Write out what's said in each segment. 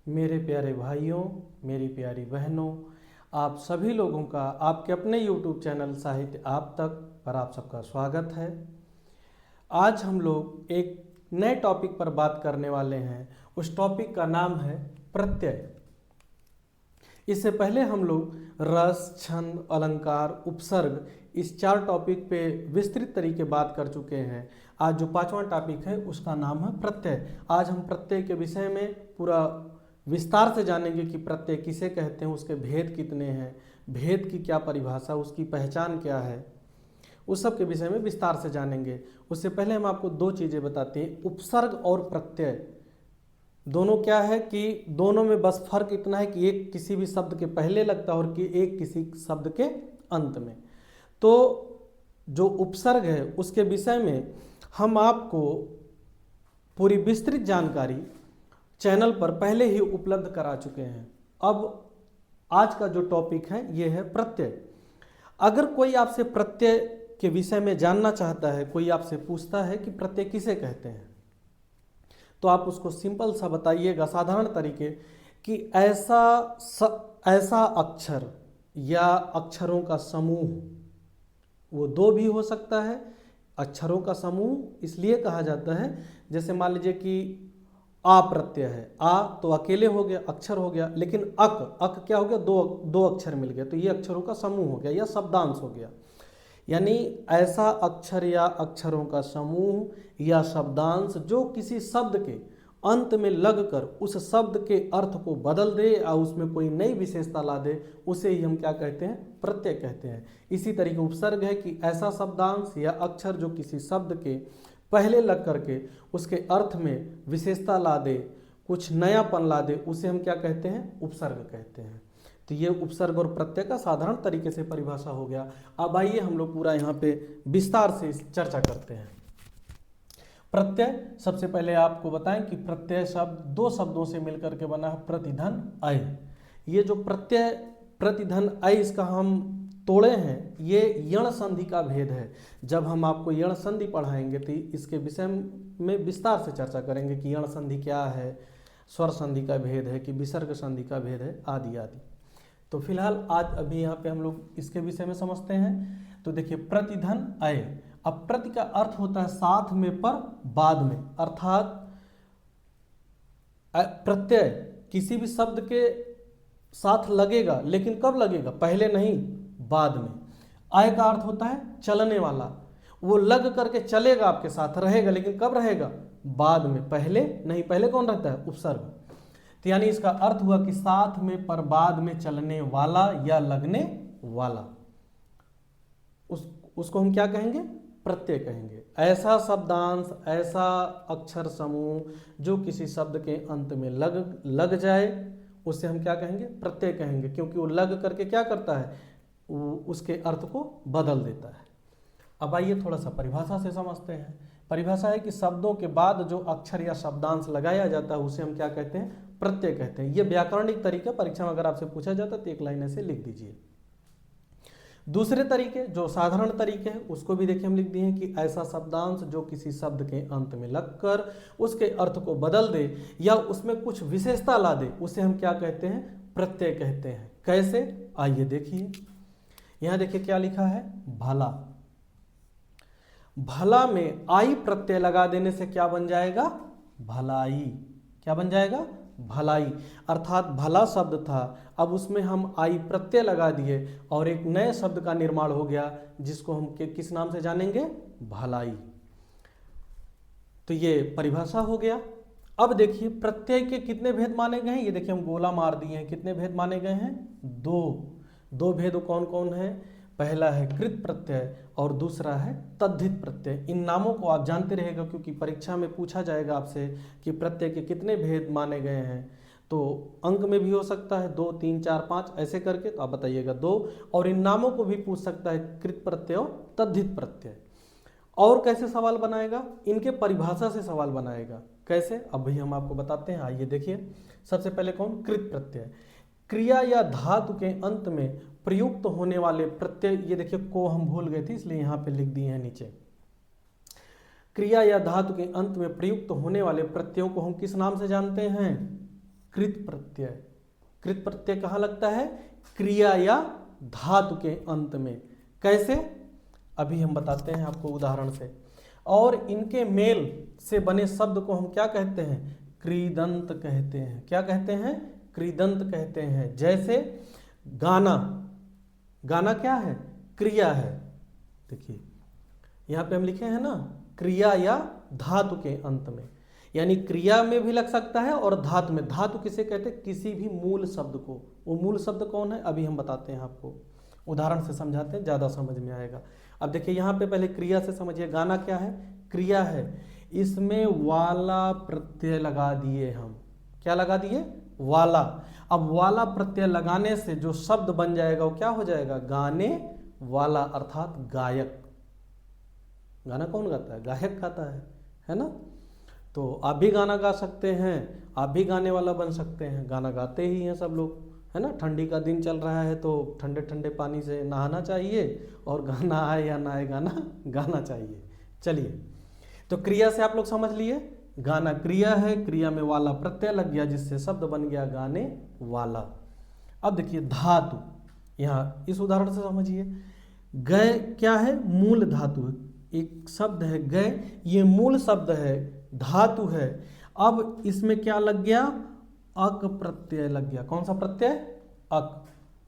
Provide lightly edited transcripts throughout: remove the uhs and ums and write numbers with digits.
मेरे प्यारे भाइयों, मेरी प्यारी बहनों, आप सभी लोगों का आपके अपने YouTube चैनल साहित्य आप तक पर आप सबका स्वागत है। आज हम लोग एक नए टॉपिक पर बात करने वाले हैं। उस टॉपिक का नाम है प्रत्यय। इससे पहले हम लोग रस, छंद, अलंकार, उपसर्ग इस 4 टॉपिक पे विस्तृत तरीके बात कर चुके हैं। आज जो 5वां टॉपिक है उसका नाम है प्रत्यय। आज हम प्रत्यय के विषय में पूरा विस्तार से जानेंगे कि प्रत्यय किसे कहते हैं, उसके भेद कितने हैं, भेद की क्या परिभाषा, उसकी पहचान क्या है, उस सब के विषय में विस्तार से जानेंगे। उससे पहले हम आपको 2 चीज़ें बताते हैं। उपसर्ग और प्रत्यय दोनों क्या है कि दोनों में बस फर्क इतना है कि एक किसी भी शब्द के पहले लगता है और कि एक किसी शब्द के अंत में। तो जो उपसर्ग है उसके विषय में हम आपको पूरी विस्तृत जानकारी चैनल पर पहले ही उपलब्ध करा चुके हैं। अब आज का जो टॉपिक है ये है प्रत्यय। अगर कोई आपसे प्रत्यय के विषय में जानना चाहता है, कोई आपसे पूछता है कि प्रत्यय किसे कहते हैं, तो आप उसको सिंपल सा बताइएगा साधारण तरीके कि ऐसा अक्षर या अक्षरों का समूह, वो 2 भी हो सकता है। अक्षरों का समूह इसलिए कहा जाता है, जैसे मान लीजिए कि आ प्रत्यय है, आ तो अकेले हो गया, अक्षर हो गया, लेकिन अक क्या हो गया, दो अक्षर मिल गए, तो ये अक्षरों का समूह हो गया या शब्दांश हो गया। यानी ऐसा अक्षर या अक्षरों का समूह या शब्दांश जो किसी शब्द के अंत में लगकर उस शब्द के अर्थ को बदल दे या उसमें कोई नई विशेषता ला दे, उसे ही हम क्या कहते हैं, प्रत्यय कहते हैं। इसी तरीके उपसर्ग है कि ऐसा शब्दांश या अक्षर जो किसी शब्द के पहले लग करके उसके अर्थ में विशेषता ला दे, कुछ नयापन ला दे, उसे हम क्या कहते हैं, उपसर्ग कहते हैं। तो ये उपसर्ग और प्रत्यय का साधारण तरीके से परिभाषा हो गया। अब आइए हम लोग पूरा यहाँ पे विस्तार से चर्चा करते हैं। प्रत्यय, सबसे पहले आपको बताएं कि प्रत्यय शब्द 2 शब्दों से मिलकर के बना है, प्रतिधन अय। ये जो प्रत्यय प्रतिधन अय इसका हम तोड़े हैं, ये यण संधि का भेद है। जब हम आपको यण संधि पढ़ाएंगे तो इसके विषय में विस्तार से चर्चा करेंगे कि यण संधि क्या है, स्वर संधि का भेद है कि विसर्ग संधि का भेद है, आदि आदि। तो फिलहाल आज अभी यहाँ पे हम लोग इसके विषय में समझते हैं। तो देखिए, प्रतिधन अय। अब प्रति का अर्थ होता है साथ में पर बाद में, अर्थात प्रत्यय किसी भी शब्द के साथ लगेगा, लेकिन कब लगेगा, पहले नहीं, बाद में। अय का अर्थ होता है चलने वाला, वो लग करके चलेगा, आपके साथ रहेगा, लेकिन कब रहेगा, बाद में, पहले नहीं। पहले कौन रहता है, उपसर्ग। तो यानी इसका अर्थ हुआ कि साथ में पर बाद में चलने वाला या लगने वाला, उसको हम क्या कहेंगे, प्रत्यय कहेंगे। ऐसा शब्दांश, ऐसा अक्षर समूह जो किसी शब्द के अंत में लग जाए, उसे हम क्या कहेंगे, प्रत्यय कहेंगे, क्योंकि वो लग करके क्या करता है, उसके अर्थ को बदल देता है। अब आइए थोड़ा सा परिभाषा से समझते हैं। परिभाषा है कि शब्दों के बाद जो अक्षर या शब्दांश लगाया जाता है उसे हम क्या कहते हैं, प्रत्यय कहते हैं। ये व्याकरणिक तरीका, परीक्षा में अगर आपसे पूछा जाता है तो एक लाइन ऐसे लिख दीजिए। दूसरे तरीके जो साधारण तरीके हैं उसको भी देखिए हम लिख दिए हैं कि ऐसा शब्दांश जो किसी शब्द के अंत में लगकर उसके अर्थ को बदल दे या उसमें कुछ विशेषता ला दे, उसे हम क्या कहते हैं, प्रत्यय कहते हैं। कैसे, आइए देखिए। यहां देखिए क्या लिखा है, भला। भला में आई प्रत्यय लगा देने से क्या बन जाएगा, भलाई। क्या बन जाएगा, भलाई। अर्थात भला शब्द था, अब उसमें हम आई प्रत्यय लगा दिए और एक नए शब्द का निर्माण हो गया जिसको हम किस नाम से जानेंगे, भलाई। तो ये परिभाषा हो गया। अब देखिए प्रत्यय के कितने भेद माने गए हैं, ये देखिए हम गोला मार दिए हैं। कितने भेद माने गए हैं, 2 भेद कौन कौन है, पहला है कृत प्रत्यय और दूसरा है तद्धित प्रत्यय। इन नामों को आप जानते रहेगा क्योंकि परीक्षा में पूछा जाएगा आपसे कि प्रत्यय के कितने भेद माने गए हैं। तो अंक में भी हो सकता है 2, 3, 4, 5 ऐसे करके, तो आप बताइएगा 2। और इन नामों को भी पूछ सकता है, कृत प्रत्यय और तद्धित प्रत्यय। और कैसे सवाल बनाएगा, इनके परिभाषा से सवाल बनाएगा। कैसे, अभी हम आपको बताते हैं। आइए देखिए, सबसे पहले कौन, कृत प्रत्यय। क्रिया या धातु के अंत में प्रयुक्त होने वाले प्रत्यय, ये देखिए को हम भूल गए थे इसलिए यहां पे लिख दिए हैं नीचे। क्रिया या धातु के अंत में प्रयुक्त होने वाले प्रत्ययों को हम किस नाम से जानते हैं, कृत प्रत्यय। कृत प्रत्यय कहाँ लगता है? क्रिया या धातु के अंत में। कैसे? अभी हम बताते हैं आपको उदाहरण से। और इनके मेल से बने शब्द को हम क्या कहते हैं? क्रीदंत कहते हैं। क्या कहते हैं? क्रीदंत कहते हैं। जैसे गाना, गाना क्या है? क्रिया है। देखिए यहाँ पे हम लिखे हैं ना, क्रिया या धातु के अंत में, यानी क्रिया में भी लग सकता है और धातु में। धातु किसे कहते हैं? किसी भी मूल शब्द को। वो मूल शब्द कौन है? अभी हम बताते हैं आपको, उदाहरण से समझाते हैं, ज़्यादा समझ में आएगा। अब देखिए यहाँ पे पहले क्रिया से समझिए। गाना क्या है? क्रिया है। इसमें वाला प्रत्यय लगा दिए हम। क्या लगा दिए? वाला। अब वाला प्रत्यय लगाने से जो शब्द बन जाएगा वो क्या हो जाएगा? गाने वाला, अर्थात गायक। गाना कौन गाता है? गायक गाता है ना? तो आप भी गाना गा सकते हैं, आप भी गाने वाला बन सकते हैं। गाना गाते ही हैं सब लोग, है ना? ठंडी का दिन चल रहा है तो ठंडे ठंडे पानी से नहाना चाहिए, और गाना आए या ना आए गाना गाना चाहिए। चलिए, तो क्रिया से आप लोग समझ लिए, गाना क्रिया है, क्रिया में वाला प्रत्यय लग गया जिससे शब्द बन गया गाने वाला। अब देखिए धातु, यहाँ इस उदाहरण से समझिए। गय क्या है? मूल धातु है। एक शब्द है गय, ये मूल शब्द है, धातु है। अब इसमें क्या लग गया? अक प्रत्यय लग गया। कौन सा प्रत्यय? अक।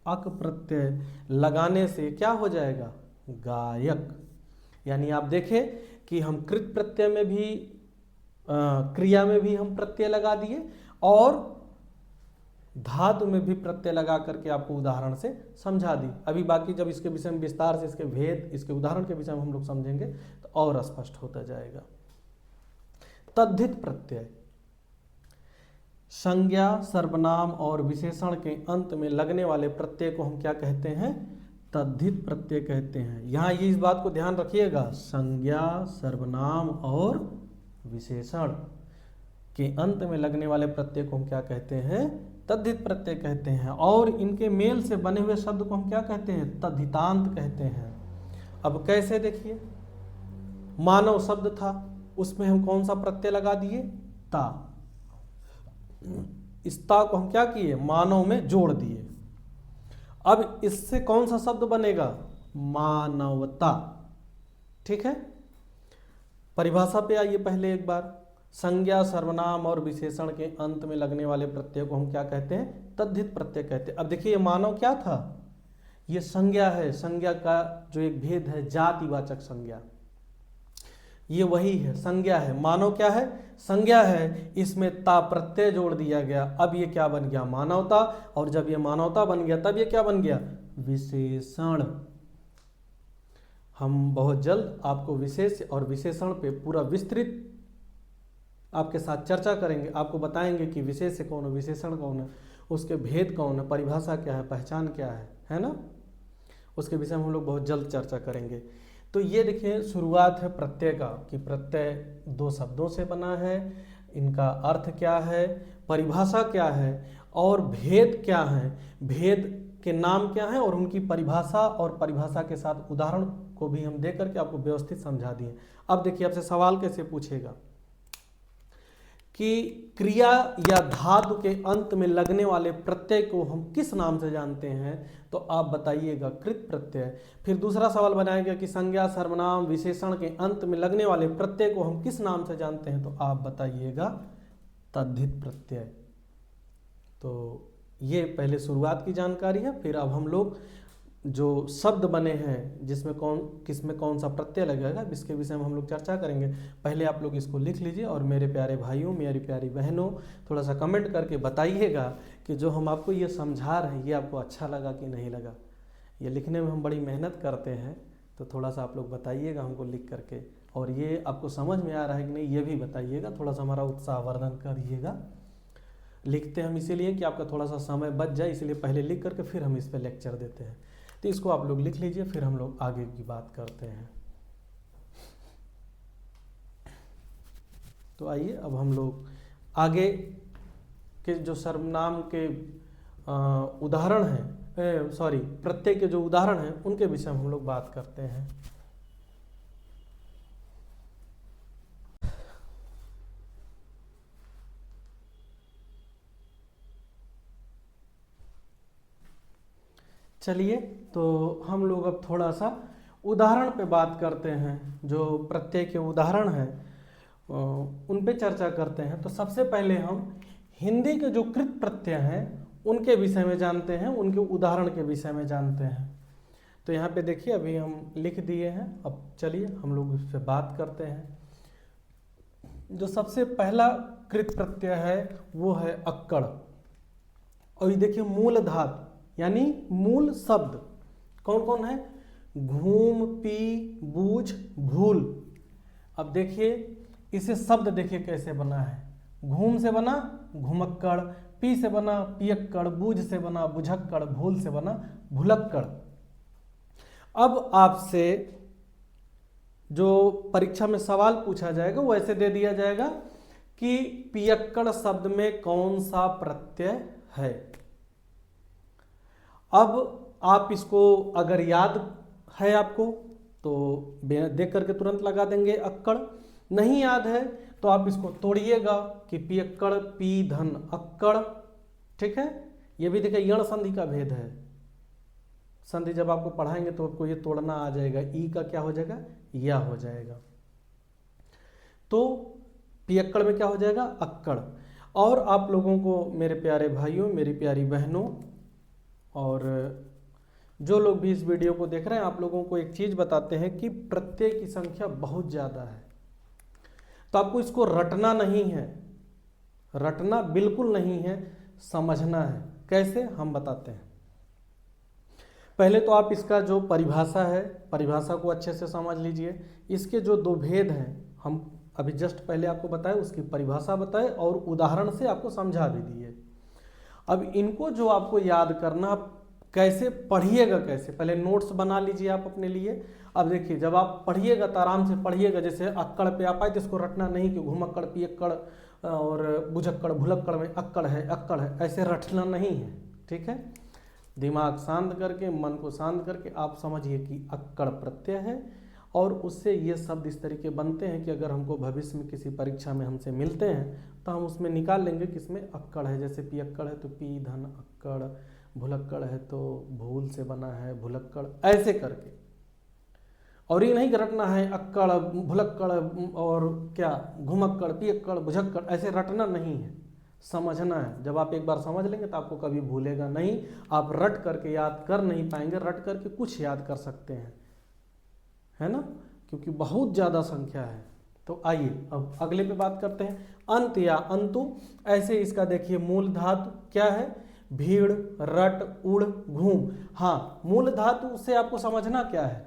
अक प्रत्यय लगाने से क्या हो जाएगा? गायक। यानी आप देखें कि हम कृत प्रत्यय में भी क्रिया में भी हम प्रत्यय लगा दिए, और धातु में भी प्रत्यय लगा करके आपको उदाहरण से समझा दी। अभी बाकी जब इसके विषय में विस्तार से इसके भेद, इसके उदाहरण के विषय में हम लोग समझेंगे तो और स्पष्ट होता जाएगा। तद्धित प्रत्यय संज्ञा, सर्वनाम और विशेषण के अंत में लगने वाले प्रत्यय को हम क्या कहते हैं? तद्धित प्रत्यय कहते हैं। यहाँ ये इस बात को ध्यान रखिएगा, संज्ञा, सर्वनाम और विशेषण के अंत में लगने वाले प्रत्यय को हम क्या कहते हैं? तद्धित प्रत्यय कहते हैं। और इनके मेल से बने हुए शब्द को हम क्या कहते हैं? तद्धितांत कहते हैं। अब कैसे? देखिए, मानव शब्द था, उसमें हम कौन सा प्रत्यय लगा दिए? ता। इस ता को हम क्या किए? मानव में जोड़ दिए। अब इससे कौन सा शब्द बनेगा? मानवता। ठीक है, परिभाषा पे आइए पहले एक बार। संज्ञा, सर्वनाम और विशेषण के अंत में लगने वाले प्रत्यय को हम क्या कहते हैं? तद्धित प्रत्यय कहते हैं। अब देखिए, ये मानव क्या था? ये संज्ञा है। संज्ञा का जो एक भेद है, जातिवाचक संज्ञा, ये वही है, संज्ञा है। मानव क्या है? संज्ञा है। इसमें ता प्रत्यय जोड़ दिया गया। अब ये क्या बन गया? मानवता। और जब ये मानवता बन गया तब ये क्या बन गया? विशेषण। हम बहुत जल्द आपको विशेष और विशेषण पे पूरा विस्तृत आपके साथ चर्चा करेंगे। आपको बताएंगे कि विशेष कौन है, विशेषण कौन है, उसके भेद कौन है, परिभाषा क्या है, पहचान क्या है ना? उसके विषय में हम लोग बहुत जल्द चर्चा करेंगे। तो ये देखिए शुरुआत है प्रत्यय का, कि प्रत्यय दो शब्दों से बना है, इनका अर्थ क्या है, परिभाषा क्या है, और भेद क्या है, भेद के नाम क्या है, और उनकी परिभाषा, और परिभाषा के साथ उदाहरण को भी हम दे करके आपको व्यवस्थित समझा दिए। अब देखिए आपसे सवाल कैसे पूछेगा कि क्रिया या धातु के अंत में लगने वाले प्रत्यय को हम किस नाम से जानते हैं? तो आप बताइएगा कृत प्रत्यय। फिर दूसरा सवाल बनाएगा कि संज्ञा, सर्वनाम, विशेषण के अंत में लगने वाले प्रत्यय को हम किस नाम से जानते हैं? तो आप बताइएगा तद्धित प्रत्यय। तो ये पहले शुरुआत की जानकारी है। फिर अब हम लोग जो शब्द बने हैं जिसमें किसमें कौन सा प्रत्यय लगेगा, इसके विषय में हम लोग चर्चा करेंगे। पहले आप लोग इसको लिख लीजिए, और मेरे प्यारे भाइयों, मेरी प्यारी बहनों, थोड़ा सा कमेंट करके बताइएगा कि जो हम आपको ये समझा रहे हैं ये आपको अच्छा लगा कि नहीं लगा। ये लिखने में हम बड़ी मेहनत करते हैं, तो थोड़ा सा आप लोग बताइएगा हमको लिख करके, और ये आपको समझ में आ रहा है कि नहीं ये भी बताइएगा। थोड़ा सा हमारा उत्साहवर्धन करिएगा। लिखते हम इसीलिए कि आपका थोड़ा सा समय बच जाए, इसलिए पहले लिख करके फिर हम इस पर लेक्चर देते हैं। तो इसको आप लोग लिख लीजिए, फिर हम लोग आगे की बात करते हैं। तो आइए अब हम लोग आगे के जो सर्वनाम के उदाहरण हैं, सॉरी प्रत्यय के जो उदाहरण हैं उनके विषय में हम लोग बात करते हैं। चलिए तो हम लोग अब थोड़ा सा उदाहरण पे बात करते हैं, जो प्रत्यय के उदाहरण हैं उन पे चर्चा करते हैं। तो सबसे पहले हम हिंदी के जो कृत प्रत्यय हैं उनके विषय में जानते हैं, उनके उदाहरण के विषय में जानते हैं। तो यहाँ पे देखिए अभी हम लिख दिए हैं, अब चलिए हम लोग इस पे बात करते हैं। जो सबसे पहला कृत प्रत्यय है वो है अक्कड़। और ये देखिए मूल धातु यानी मूल शब्द कौन कौन है? घूम, पी, बूझ, भूल। अब देखिए इसे शब्द देखिए कैसे बना है। घूम से बना घुमक्कड़, पी से बना पियक्कड़, बूझ से बना बुझक्कड़, भूल से बना भुलक्कड़। अब आपसे जो परीक्षा में सवाल पूछा जाएगा वो ऐसे दे दिया जाएगा कि पियक्कड़ शब्द में कौन सा प्रत्यय है। अब आप इसको अगर याद है आपको तो देख करके तुरंत लगा देंगे अक्कड़। नहीं याद है तो आप इसको तोड़िएगा कि पियक्कड़ पी धन अक्कड़। ठीक है, ये भी देखिए यण संधि का भेद है। संधि जब आपको पढ़ाएंगे तो आपको ये तोड़ना आ जाएगा, ई का क्या हो जाएगा? या हो जाएगा। तो पियक्कड़ में क्या हो जाएगा? अक्कड़। और आप लोगों को मेरे प्यारे भाइयों, मेरी प्यारी बहनों और जो लोग भी इस वीडियो को देख रहे हैं, आप लोगों को एक चीज बताते हैं कि प्रत्यय की संख्या बहुत ज्यादा है, तो आपको इसको रटना नहीं है, रटना बिल्कुल नहीं है, समझना है। कैसे हम बताते हैं। पहले तो आप इसका जो परिभाषा है, परिभाषा को अच्छे से समझ लीजिए। इसके जो दो भेद हैं हम अभी जस्ट पहले आपको बताए, उसकी परिभाषा बताए और उदाहरण से आपको समझा भी दिए। अब इनको जो आपको याद करना, कैसे पढ़िएगा, कैसे पहले नोट्स बना लीजिए आप अपने लिए। अब देखिए जब आप पढ़िएगा तो आराम से पढ़िएगा। जैसे अक्कड़ पे आप आए तो इसको रटना नहीं कि घुमक्कड़ पियक्कड़ और बुझक्कड़ भुलक्कड़ में अक्कड़ है, ऐसे रटना नहीं है। ठीक है, दिमाग शांत करके, मन को शांत करके आप समझिए कि अक्कड़ प्रत्यय है और उससे ये शब्द इस तरीके बनते हैं कि अगर हमको भविष्य में किसी परीक्षा में हमसे मिलते हैं तो हम उसमें निकाल लेंगे कि इसमें अक्कड़ है। जैसे पियक्कड़ है तो पी धन अक्कड़, भुलक्कड़ है तो भूल से बना है भुलक्कड़, ऐसे करके। और ये नहीं रटना है अक्कड़ भुलक्कड़ और क्या घुमक्कड़ पियक्कड़ बुझक्कड़, ऐसे रटना नहीं है, समझना है। जब आप एक बार समझ लेंगे तो आपको कभी भूलेगा नहीं। आप रट करके याद कर नहीं पाएंगे, रट करके कुछ याद कर सकते हैं, है ना, क्योंकि बहुत ज्यादा संख्या है। तो आइए अब अगले पे बात करते हैं। अंत या अंतु, ऐसे इसका देखिए मूल धातु क्या है? भीड़, रट, उड़, घूम। हाँ, मूल धातु से आपको समझना क्या है।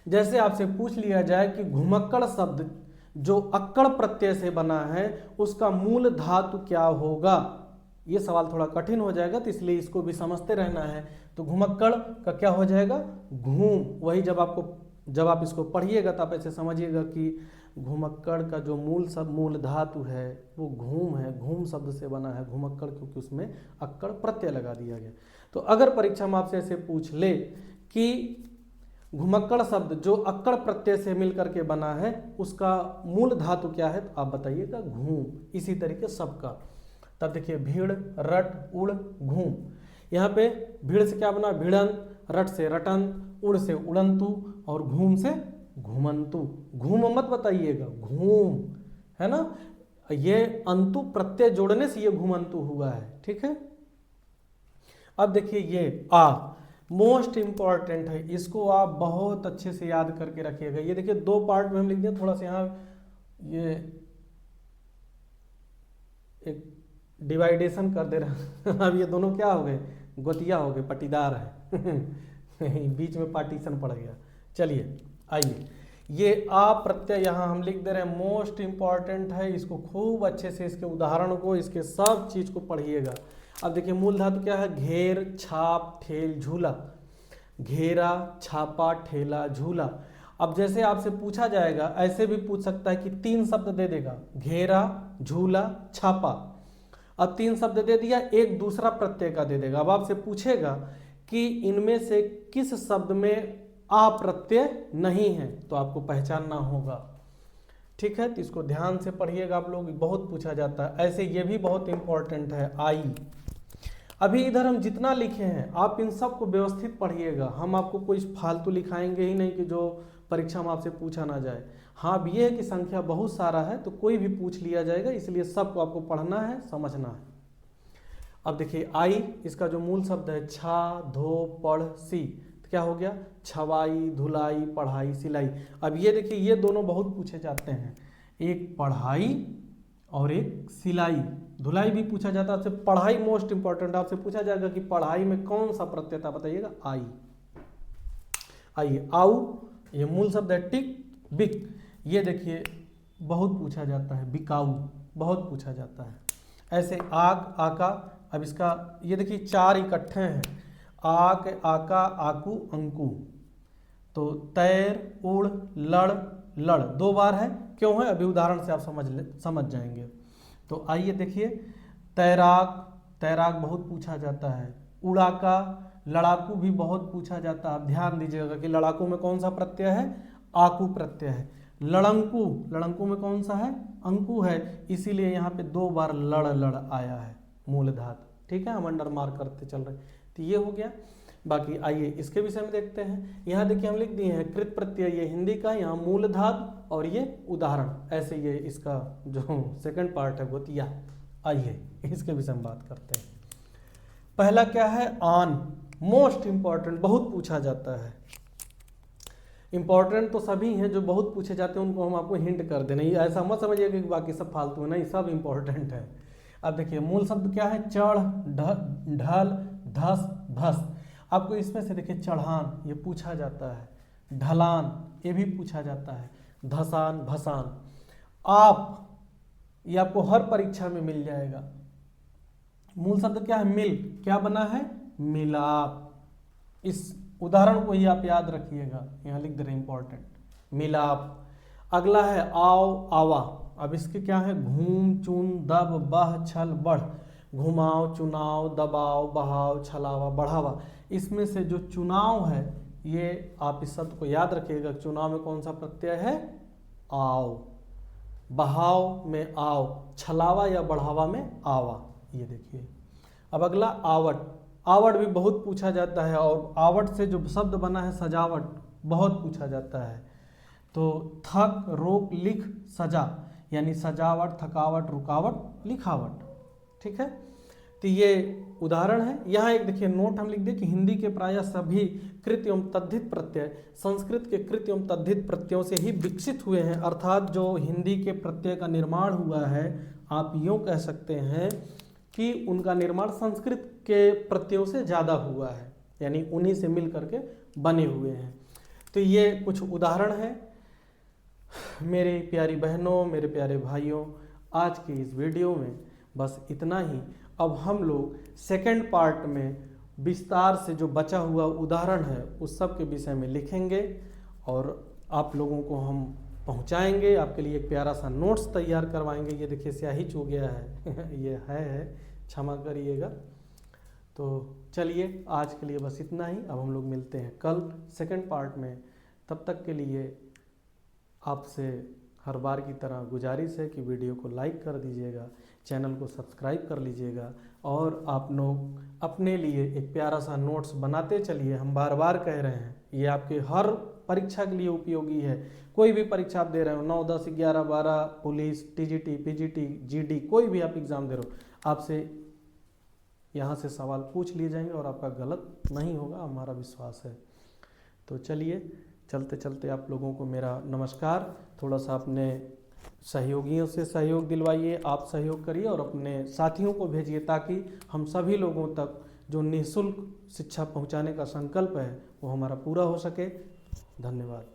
जैसे आपसे पूछ लिया जाए कि घुमक्कड़ शब्द जो अक्कड़ प्रत्यय से बना है उसका मूल धातु क्या होगा, ये सवाल थोड़ा कठिन हो जाएगा, तो इसलिए इसको भी समझते रहना है। तो घुमक्कड़ का क्या हो जाएगा? घूम। वही जब आप इसको पढ़िएगा तो आप ऐसे समझिएगा कि घुमक्कड़ का जो मूल धातु है वो घूम है, घूम शब्द से बना है घुमक्कड़, क्योंकि उसमें अक्कड़ प्रत्यय लगा दिया गया। तो अगर परीक्षा में आपसे ऐसे पूछ ले कि घुमक्कड़ शब्द जो अक्कड़ प्रत्यय से मिलकर के बना है उसका मूल धातु क्या है, तो आप बताइएगा घूम। इसी तरीके सबका। तब देखिए भीड़, रट, उड़, घूम। यहाँ पे भीड़ से क्या बना? भिड़न, रट से रटन, उड़ से उड़ंतु और घूम से घुमंतु। घूम मत बताइएगा, घूम, है ना। ये अंतु प्रत्यय जोड़ने से ये घुमंतु हुआ है। ठीक है। अब देखिए ये आ मोस्ट इंपॉर्टेंट है, इसको आप बहुत अच्छे से याद करके रखिएगा। ये देखिए दो पार्ट में हम लिख दिए, थोड़ा सा यहाँ ये एक डिवाइडेशन कर दे रहा अब ये दोनों क्या हो गए? गोतिया हो गए, पटीदार है बीच में पार्टीशन पड़ गया। चलिए आइए, ये आ प्रत्यय यहाँ हम लिख दे रहे हैं, मोस्ट इंपॉर्टेंट है। इसको खूब अच्छे से, इसके उदाहरण को, इसके सब चीज को पढ़िएगा। अब देखिए मूल धातु क्या है? घेर, छाप, ठेल, झूला। घेरा, छापा, ठेला, झूला। अब जैसे आपसे पूछा जाएगा, ऐसे भी पूछ सकता है कि 3 शब्द दे देगा, घेरा, झूला, छापा। अब 3 शब्द दे दिया, एक दूसरा प्रत्यय का दे देगा। अब आपसे पूछेगा कि इनमें से किस शब्द में आ प्रत्यय नहीं है, तो आपको पहचानना होगा। ठीक है, तो इसको ध्यान से पढ़िएगा आप लोग, बहुत पूछा जाता है। ऐसे ये भी बहुत इंपॉर्टेंट है, आई। अभी इधर हम जितना लिखे हैं आप इन सब को व्यवस्थित पढ़िएगा। हम आपको कोई फालतू लिखाएंगे ही नहीं कि जो परीक्षा में आपसे पूछा ना जाए। हाँ, अब ये है कि संख्या बहुत सारा है तो कोई भी पूछ लिया जाएगा, इसलिए सबको आपको पढ़ना है, समझना है। अब देखिए आई, इसका जो मूल शब्द है छा, धो, पढ़, सी, तो क्या हो गया? छवाई, धुलाई, पढ़ाई, सिलाई। अब ये देखिए ये दोनों बहुत पूछे जाते हैं, एक पढ़ाई और एक सिलाई। धुलाई भी पूछा जाता है आपसे, पढ़ाई मोस्ट इंपॉर्टेंट। आपसे पूछा जाएगा कि पढ़ाई में कौन सा प्रत्यय था, बताइएगा आई। आइए आऊ, ये मूल शब्द है टिक, बिक, ये देखिए बहुत पूछा जाता है, बिकाऊ बहुत पूछा जाता है। ऐसे आग, आका, अब इसका ये देखिए चार इकट्ठे हैं, आक, आका, आकू, अंकु। तो तैर, उड़, लड़, लड़ दो बार है, क्यों है अभी उदाहरण से आप समझ जाएंगे। तो आइए देखिए तैराक, तैराक बहुत पूछा जाता है। उड़ाका, लड़ाकू भी बहुत पूछा जाता है। आप ध्यान दीजिएगा कि लड़ाकू में कौन सा प्रत्यय है? आकू प्रत्यय है। लड़ंकू, लड़ंकू में कौन सा है? अंकु है, इसीलिए यहाँ पे दो बार लड़ लड़ आया है मूल धातु। ठीक है, हम अंडर मार्क करते चल रहे, तो ये हो गया। बाकी आइए इसके विषय में देखते हैं। यहाँ देखिए हम लिख दिए हैं कृत प्रत्यय, ये हिंदी का, यहाँ मूल धातु और ये उदाहरण, ऐसे ये इसका जो सेकंड पार्ट है गोतिया। आइए इसके विषय में बात करते हैं। पहला क्या है? आन, मोस्ट इंपॉर्टेंट, बहुत पूछा जाता है। इंपॉर्टेंट तो सभी हैं, जो बहुत पूछे जाते हैं उनको हम आपको हिंट कर दें, नहीं ऐसा मत समझिएगा कि बाकी सब फालतू है, नहीं सब इंपॉर्टेंट है। अब देखिए मूल शब्द क्या है? चढ़, ढल, धस, भस। आपको इसमें से देखिए चढ़ान, ये पूछा जाता है। ढलान, ये भी पूछा जाता है। धसान, भसान। आप, ये आपको हर परीक्षा में मिल जाएगा। मूल शब्द क्या है? मिल, क्या बना है? मिलाप। इस उदाहरण को ही आप याद रखिएगा, यहाँ लिख दे रहे इंपॉर्टेंट, मिलाप। अगला है आओ, आवा। अब इसके क्या है? घूम, चुन, दब, बह, छल, बढ़। घुमाओ, चुनाव, दबाव, बहाव, छलावा, बढ़ावा। इसमें से जो चुनाव है, ये आप इस शब्द को याद रखिएगा। चुनाव में कौन सा प्रत्यय है? आओ। बहाव में आओ, छलावा या बढ़ावा में आवा। ये देखिए। अब अगला आवट। आवट भी बहुत पूछा जाता है, और आवट से जो शब्द बना है सजावट, बहुत पूछा जाता है। तो थक, रोक, लिख, सजा, यानी सजावट, थकावट, रुकावट, लिखावट। ठीक है, तो ये उदाहरण है। यहाँ एक देखिए नोट हम लिख दें कि हिंदी के प्रायः सभी कृत एवं तद्धित प्रत्यय संस्कृत के कृत एवं तद्धित प्रत्ययों से ही विकसित हुए हैं। अर्थात जो हिंदी के प्रत्यय का निर्माण हुआ है, आप यूँ कह सकते हैं कि उनका निर्माण संस्कृत के प्रत्ययों से ज़्यादा हुआ है, यानी उन्हीं से मिल करके बने हुए हैं। तो ये कुछ उदाहरण हैं। मेरी प्यारी बहनों, मेरे प्यारे भाइयों, आज की इस वीडियो में बस इतना ही। अब हम लोग सेकंड पार्ट में विस्तार से जो बचा हुआ उदाहरण है उस सब के विषय में लिखेंगे और आप लोगों को हम पहुंचाएंगे। आपके लिए एक प्यारा सा नोट्स तैयार करवाएंगे। ये देखिए स्याही चू गया है ये है, क्षमा करिएगा। तो चलिए आज के लिए बस इतना ही। अब हम लोग मिलते हैं कल सेकंड पार्ट में। तब तक के लिए आपसे हर बार की तरह गुजारिश है कि वीडियो को लाइक कर दीजिएगा, चैनल को सब्सक्राइब कर लीजिएगा और आप लोग अपने लिए एक प्यारा सा नोट्स बनाते चलिए। हम बार बार कह रहे हैं, ये आपके हर परीक्षा के लिए उपयोगी है। कोई भी परीक्षा आप दे रहे हो, 9, 10, 11, 12, पुलिस, टीजीटी, पीजीटी, जीडी, कोई भी आप एग्ज़ाम दे रहे हो, आपसे यहाँ से सवाल पूछ लिए जाएंगे और आपका गलत नहीं होगा, हमारा विश्वास है। तो चलिए, चलते चलते आप लोगों को मेरा नमस्कार। थोड़ा सा अपने सहयोगियों से सहयोग दिलवाइए, आप सहयोग करिए और अपने साथियों को भेजिए ताकि हम सभी लोगों तक जो निःशुल्क शिक्षा पहुंचाने का संकल्प है वो हमारा पूरा हो सके। धन्यवाद।